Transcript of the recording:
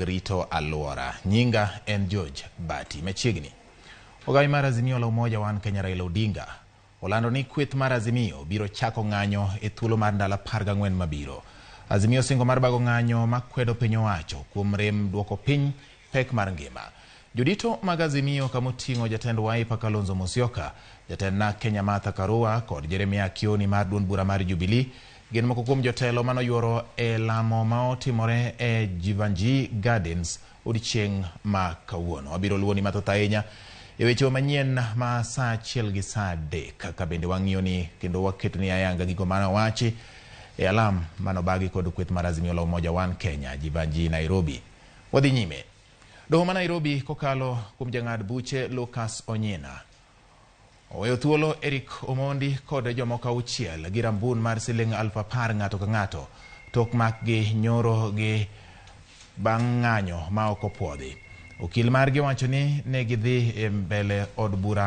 mag rito alwora. Nyinga en George Bati. Machiegni Ogawi mar Azimio la Umoja Wan Kenya Raila Odinga olando ni kweth mar Azimio biro chako ng'anyo e thuolo mar ndalo 14 mabiro. Azimio singo mar bago ng'anyo makwedo piny owacho kuom rem duoko piny pek mar ngima. Jodito mag Azimio kamoting'o jatend Wiper Kalonzo Musyoka, jatend NARC Kenya Martha Karua kod Jeremiah Kioni mar duond bura mar Jubilee gin moko kuom jotelo manoyuoro e lamo ma otimore e Jivanjee Gardens odiechieng' ma kawuono. Wabiro luoni mathoth ahinya e weche manyien ma saa 1 gi saa 3 ka bende wang'iyo ni kendo waketo ni ayanga gigo manowachi e alam manobagi kod kweth mar Azimio la Umoja Wan Kenya Jivanjee Nairobi. Wadhi nyime. Doho ma Nairobi kokalo kuom jang'ad buche Lucas Onyina oweyo thuolo Eric Omondi kod jomoko 6 gi rambun mar siling 10,000 ng'ato ka ng'ato tok makgi nyoro gi bang' ng'anyo ma ok opwodhi. Okil margi wacho ni ne gidhi e mbele od bura